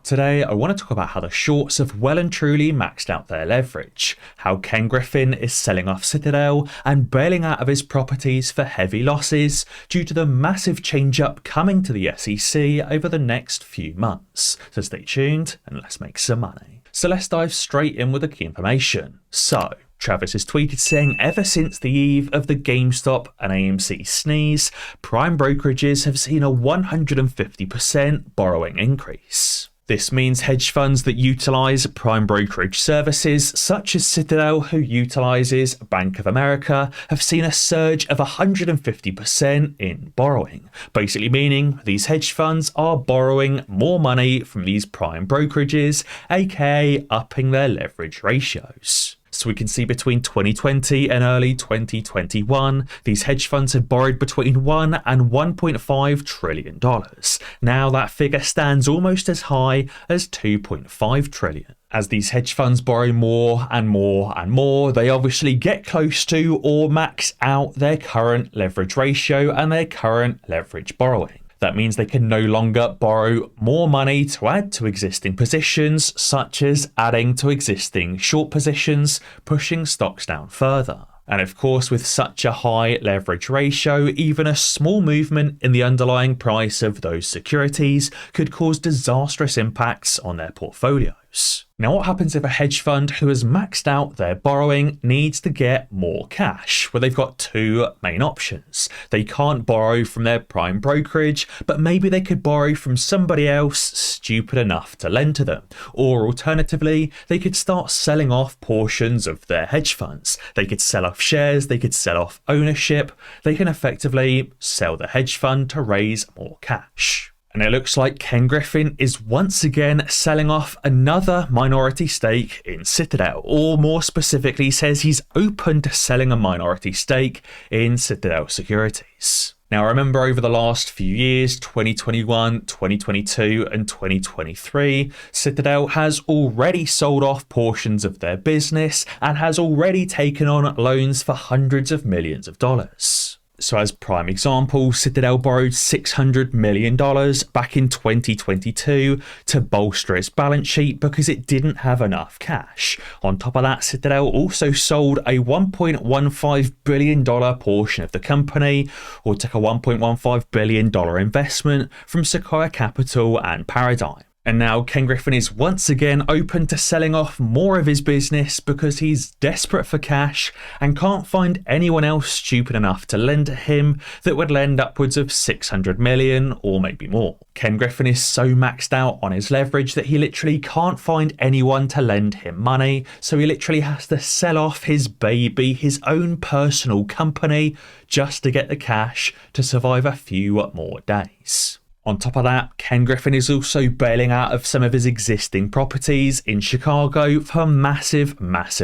Today, I want to talk about how the shorts have well and truly maxed out their leverage, how Ken Griffin is selling off Citadel and bailing out of his properties for heavy losses due to the massive change-up coming to the SEC over the next few months. So stay tuned and let's make some money. So let's dive straight in with the key information. So, Travis has tweeted saying ever since the eve of the GameStop and AMC sneeze, prime brokerages have seen a 150% borrowing increase. This means hedge funds that utilize prime brokerage services, such as Citadel, who utilizes Bank of America, have seen a surge of 150% in borrowing, basically meaning these hedge funds are borrowing more money from these prime brokerages, aka upping their leverage ratios. So we can see between 2020 and early 2021, these hedge funds have borrowed between $1 and $1.5 trillion. Now that figure stands almost as high as $2.5 trillion. As these hedge funds borrow more and more and more, they obviously get close to or max out their current leverage ratio and their current leverage borrowing. That means they can no longer borrow more money to add to existing positions, such as adding to existing short positions, pushing stocks down further. And of course, with such a high leverage ratio, even a small movement in the underlying price of those securities could cause disastrous impacts on their portfolios. Now, what happens if a hedge fund who has maxed out their borrowing needs to get more cash? Well, they've got two main options. They can't borrow from their prime brokerage, but maybe they could borrow from somebody else stupid enough to lend to them. Or alternatively, they could start selling off portions of their hedge funds. They could sell off shares, they could sell off ownership. They can effectively sell the hedge fund to raise more cash. And it looks like Ken Griffin is once again selling off another minority stake in Citadel, or more specifically says he's open to selling a minority stake in Citadel securities. Now remember, over the last few years, 2021, 2022 and 2023, Citadel has already sold off portions of their business and has already taken on loans for hundreds of millions of dollars. So as prime example, Citadel borrowed $600 million back in 2022 to bolster its balance sheet because it didn't have enough cash. On top of that, Citadel also sold a $1.15 billion portion of the company, or took a $1.15 billion investment from Sequoia Capital and Paradigm. And now Ken Griffin is once again open to selling off more of his business because he's desperate for cash and can't find anyone else stupid enough to lend to him that would lend upwards of $600 million or maybe more. Ken Griffin is so maxed out on his leverage that he literally can't find anyone to lend him money, so he literally has to sell off his baby, his own personal company, just to get the cash to survive a few more days. On top of that, Ken Griffin is also bailing out of some of his existing properties in Chicago for massive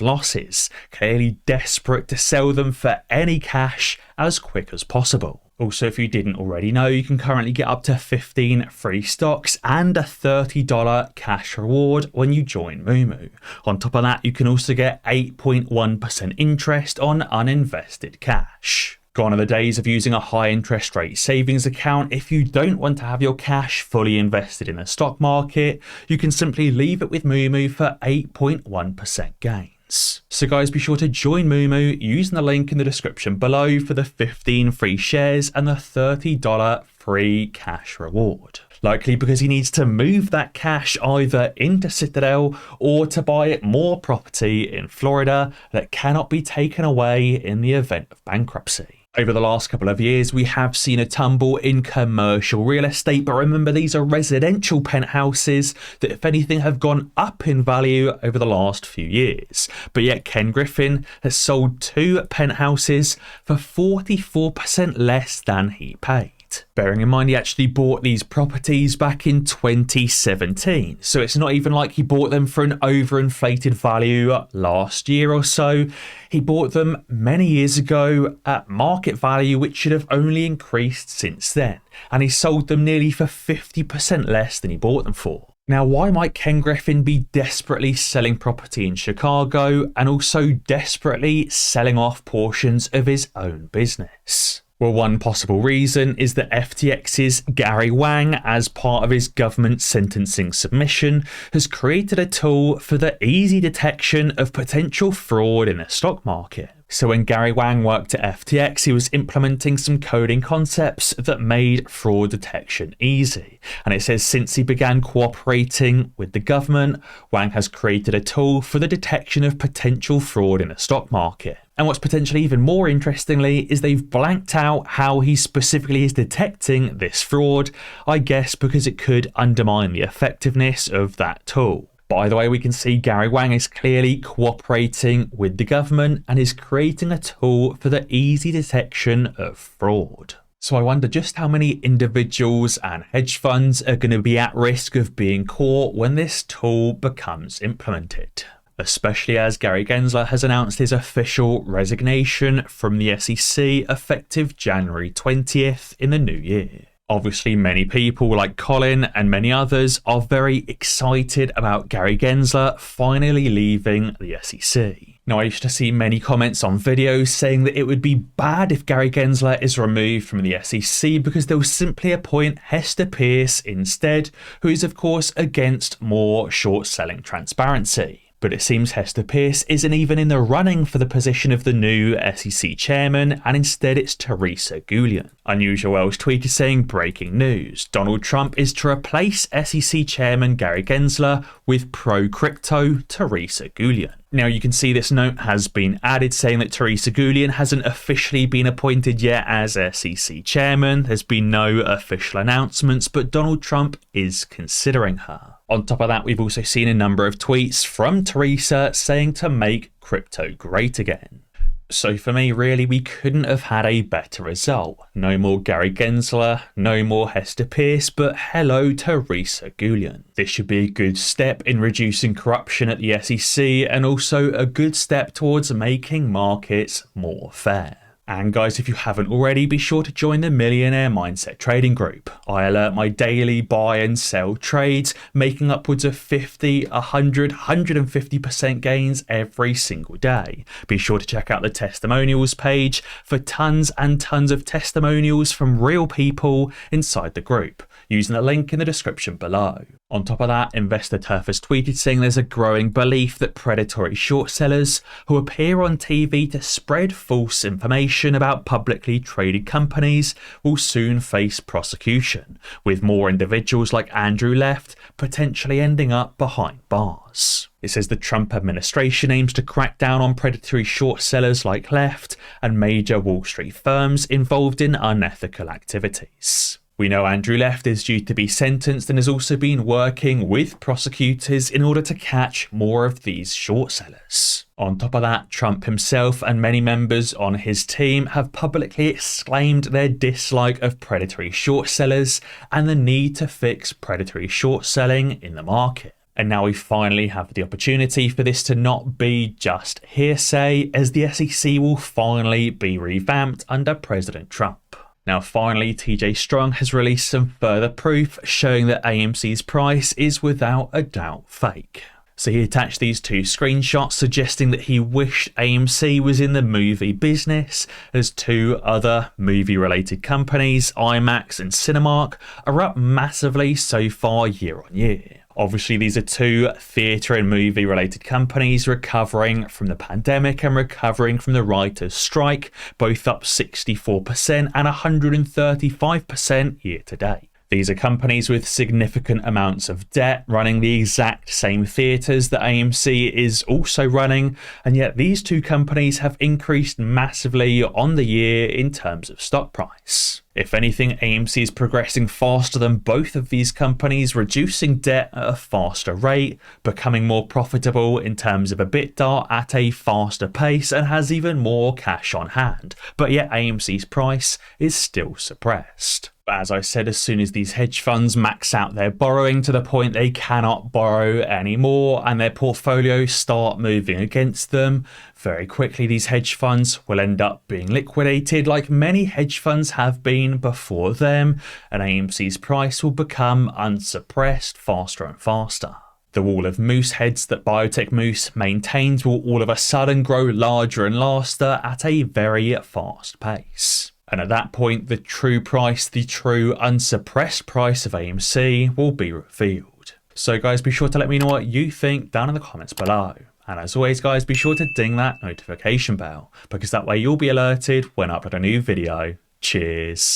losses, clearly desperate to sell them for any cash as quick as possible. Also, if you didn't already know, you can currently get up to 15 free stocks and a $30 cash reward when you join Moomoo. On top of that, you can also get 8.1% interest on uninvested cash. Gone are the days of using a high interest rate savings account. If you don't want to have your cash fully invested in the stock market, you can simply leave it with Moomoo for 8.1% gains. So guys, be sure to join Moomoo using the link in the description below for the 15 free shares and the $30 free cash reward. Likely because he needs to move that cash either into Citadel or to buy more property in Florida that cannot be taken away in the event of bankruptcy. Over the last couple of years, we have seen a tumble in commercial real estate, but remember, these are residential penthouses that, if anything, have gone up in value over the last few years. But yet Ken Griffin has sold 2 penthouses for 44% less than he paid. Bearing in mind he actually bought these properties back in 2017, so it's not even like he bought them for an overinflated value last year or so. He bought them many years ago at market value, which should have only increased since then, and he sold them nearly for 50% less than he bought them for. Now, why might Ken Griffin be desperately selling property in Chicago and also desperately selling off portions of his own business? Well, one possible reason is that FTX's Gary Wang, as part of his government sentencing submission, has created a tool for the easy detection of potential fraud in the stock market. So when Gary Wang worked at FTX, he was implementing some coding concepts that made fraud detection easy. And it says since he began cooperating with the government, Wang has created a tool for the detection of potential fraud in the stock market. And what's potentially even more interestingly is they've blanked out how he specifically is detecting this fraud, I guess because it could undermine the effectiveness of that tool. By the way, we can see Gary Wang is clearly cooperating with the government and is creating a tool for the easy detection of fraud. So I wonder just how many individuals and hedge funds are going to be at risk of being caught when this tool becomes implemented, especially as Gary Gensler has announced his official resignation from the SEC effective January 20th in the new year. Obviously, many people like Colin and many others are very excited about Gary Gensler finally leaving the SEC. Now, I used to see many comments on videos saying that it would be bad if Gary Gensler is removed from the SEC because they'll simply appoint Hester Peirce instead, who is of course against more short-selling transparency. But it seems Hester Peirce isn't even in the running for the position of the new SEC chairman, and instead it's Teresa Goulian. Unusual Wells tweeted saying, breaking news, Donald Trump is to replace SEC chairman Gary Gensler with pro-crypto Teresa Goulian. Now you can see this note has been added saying that Teresa Goulian hasn't officially been appointed yet as SEC chairman. There's been no official announcements, but Donald Trump is considering her. On top of that, we've also seen a number of tweets from Teresa saying to make crypto great again. So for me, really, we couldn't have had a better result. No more Gary Gensler, no more Hester Peirce, but hello Teresa Goulian. This should be a good step in reducing corruption at the SEC and also a good step towards making markets more fair. And guys, if you haven't already, be sure to join the Millionaire Mindset Trading Group. I alert my daily buy and sell trades, making upwards of 50, 100, 150% gains every single day. Be sure to check out the testimonials page for tons and tons of testimonials from real people inside the group, using the link in the description below. On top of that, Investor Turf has tweeted saying there's a growing belief that predatory short sellers who appear on TV to spread false information about publicly traded companies will soon face prosecution, with more individuals like Andrew Left potentially ending up behind bars. It says the Trump administration aims to crack down on predatory short sellers like Left and major Wall Street firms involved in unethical activities. We know Andrew Left is due to be sentenced and has also been working with prosecutors in order to catch more of these short sellers. On top of that, Trump himself and many members on his team have publicly exclaimed their dislike of predatory short sellers and the need to fix predatory short selling in the market. And now we finally have the opportunity for this to not be just hearsay, as the SEC will finally be revamped under President Trump. Now finally, TJ Strong has released some further proof showing that AMC's price is without a doubt fake. So he attached these two screenshots suggesting that he wished AMC was in the movie business, as two other movie-related companies, IMAX and Cinemark, are up massively so far year on year. Obviously, these are two theatre and movie-related companies recovering from the pandemic and recovering from the writers' strike, both up 64% and 135% year to date. These are companies with significant amounts of debt running the exact same theatres that AMC is also running, and yet these two companies have increased massively on the year in terms of stock price. If anything, AMC is progressing faster than both of these companies, reducing debt at a faster rate, becoming more profitable in terms of EBITDA at a faster pace, and has even more cash on hand. But yet AMC's price is still suppressed. But as I said, as soon as these hedge funds max out their borrowing to the point they cannot borrow anymore and their portfolios start moving against them, very quickly these hedge funds will end up being liquidated like many hedge funds have been before them, and AMC's price will become unsuppressed faster and faster. The wall of moose heads that Biotech Moose maintains will all of a sudden grow larger and larger at a very fast pace. And at that point, the true price, the true unsuppressed price of AMC will be revealed. So guys, be sure to let me know what you think down in the comments below. And as always guys, be sure to ding that notification bell, because that way you'll be alerted when I upload a new video. Cheers.